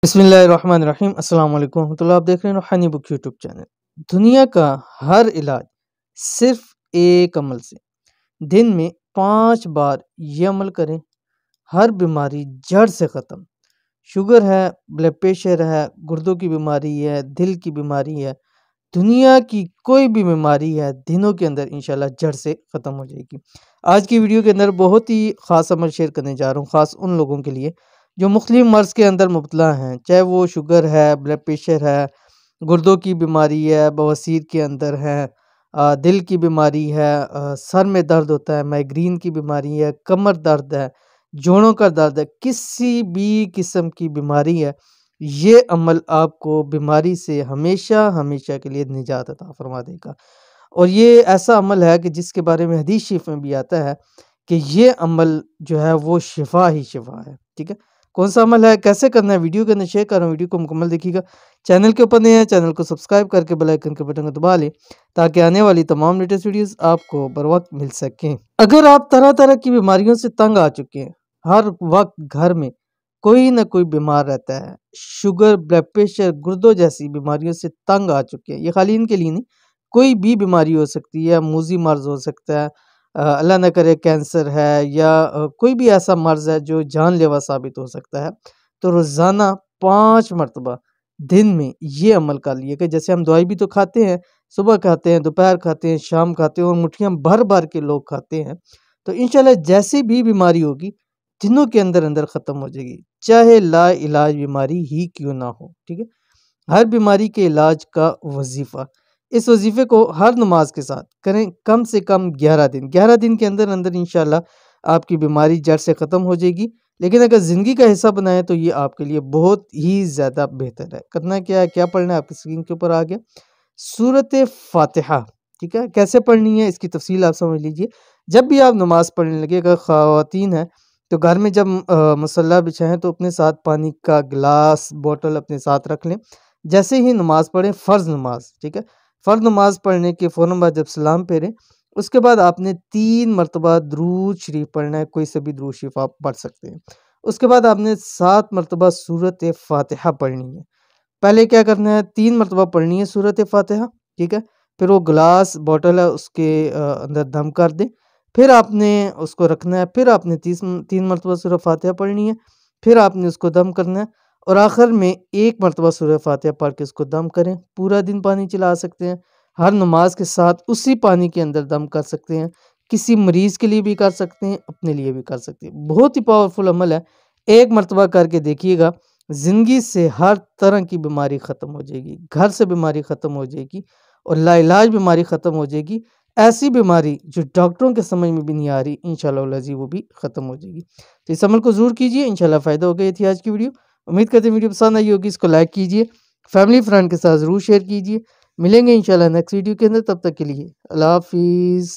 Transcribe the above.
बिस्मिल्लाहिर्रहमानिर्रहीम अस्सलाम वालेकुम रहमतुल्लाह। आप देख रहे हैं रूहानी बुक यूट्यूब चैनल। दुनिया का हर इलाज सिर्फ एक अमल से, दिन में 5 बार ये अमल करें, हर बीमारी जड़ से ख़त्म। शुगर है, ब्लड प्रेशर है, गुर्दों की बीमारी है, दिल की बीमारी है, दुनिया की कोई भी बीमारी है, दिनों के अंदर इंशाल्लाह जड़ से ख़त्म हो जाएगी। आज की वीडियो के अंदर बहुत ही ख़ास अमल शेयर करने जा रहा हूँ, ख़ास उन लोगों के लिए जो मुख्तलिफ मर्ज़ के अंदर मुब्तला हैं, चाहे वो शुगर है, ब्लड प्रेशर है, गुर्दों की बीमारी है, बवासीर के अंदर है, दिल की बीमारी है, सर में दर्द होता है, माइग्रेन की बीमारी है, कमर दर्द है, जोड़ों का दर्द है, किसी भी किस्म की बीमारी है, ये अमल आपको बीमारी से हमेशा हमेशा के लिए निजात अता फरमा देगा। और ये ऐसा अमल है कि जिसके बारे में हदीस शरीफ में भी आता है कि ये अमल जो है वो शिफा ही शिफा है। ठीक है, कौन सा अमल है, कैसे करना है, वीडियो के अंदर शेयर कर रहा हूँ, वीडियो को मुकम्मल देखिएगा। चैनल के ऊपर नए हैं, चैनल को सब्सक्राइब करके बेल आइकन के बटन को दबा लें ताकि आने वाली तमाम लेटेस्ट वीडियोस आपको बर वक्त मिल सकें। अगर आप तरह तरह की बीमारियों से तंग आ चुके हैं, हर वक्त घर में कोई ना कोई बीमार रहता है, शुगर, ब्लड प्रेशर, गुर्दों जैसी बीमारियों से तंग आ चुके हैं, ये खाली इनके लिए नहीं, कोई भी बीमारी हो सकती है, मूज़ी मर्ज़ हो सकता है, अल्लाह ना करे कैंसर है, या कोई भी ऐसा मर्ज़ है जो जानलेवा साबित हो सकता है, तो रोज़ाना 5 मरतबा दिन में ये अमल कर लिया कि जैसे हम दवाई भी तो खाते हैं, सुबह खाते हैं, दोपहर खाते हैं, शाम खाते हैं और मुट्ठियाँ भर-भर के लोग खाते हैं। तो इंशाल्लाह जैसी भी बीमारी होगी, दिनों के अंदर-अंदर ख़त्म हो जाएगी, चाहे लाइलाज बीमारी ही क्यों ना हो। ठीक है? हर बीमारी के इलाज का वजीफ़ा, इस वजीफ़े को हर नमाज के साथ करें, कम से कम 11 दिन, 11 दिन के अंदर अंदर इंशाल्लाह आपकी बीमारी जड़ से ख़त्म हो जाएगी। लेकिन अगर ज़िंदगी का हिस्सा बनाएं तो ये आपके लिए बहुत ही ज़्यादा बेहतर है। करना क्या है, क्या पढ़ना है, आपकी स्क्रीन के ऊपर आ गया सूरत फातिहा। ठीक है, कैसे पढ़नी है इसकी तफसील आप समझ लीजिए। जब भी आप नमाज पढ़ने लगे, अगर ख़वातीन हैं तो घर में जब मुसल्ला बिछाएं तो अपने साथ पानी का गिलास, बोतल अपने साथ रख लें। जैसे ही नमाज़ पढ़ें, फ़र्ज़ नमाज, ठीक है? फ़र्ज़ नमाज़ पढ़ने के फ़ौरन बाद जब सलाम फेरें, उसके बाद आपने 3 मरतबा दुरूद शरीफ पढ़ना है, कोई से भी दुरूद शरीफ आप पढ़ सकते हैं। उसके बाद आपने 7 मरतबा सूरत फ़ातिहा पढ़नी है। पहले क्या करना है, 3 मरतबा पढ़नी है सूरत फ़ातिहा, ठीक है? फिर वो गिलास, बॉटल है उसके अंदर दम कर दें। फिर आपने उसको रखना है, फिर आपने 3 मरतबा सूरत फ़ातिहा पढ़नी है, फिर आपने उसको दम करना है और आखिर में 1 मरतबा सूरह फ़ातिहा पढ़ के उसको दम करें। पूरा दिन पानी चला सकते हैं, हर नमाज के साथ उसी पानी के अंदर दम कर सकते हैं। किसी मरीज़ के लिए भी कर सकते हैं, अपने लिए भी कर सकते हैं। बहुत ही पावरफुल अमल है, 1 मरतबा करके देखिएगा, ज़िंदगी से हर तरह की बीमारी ख़त्म हो जाएगी, घर से बीमारी ख़त्म हो जाएगी और लाइलाज बीमारी ख़त्म हो जाएगी। ऐसी बीमारी जो डॉक्टरों के समझ में भी नहीं आ रही, इंशाअल्लाह वल अज़ीज़ वो भी ख़त्म हो जाएगी। तो इस अमल को ज़रूर कीजिए, इंशाअल्लाह फ़ायदा होगा। ये थी आज की वीडियो। उम्मीद करते हैं वीडियो पसंद आई होगी, इसको लाइक कीजिए, फैमिली फ्रेंड के साथ ज़रूर शेयर कीजिए। मिलेंगे इंशाल्लाह नेक्स्ट वीडियो के अंदर, तब तक के लिए अल्लाह हाफ़िज़।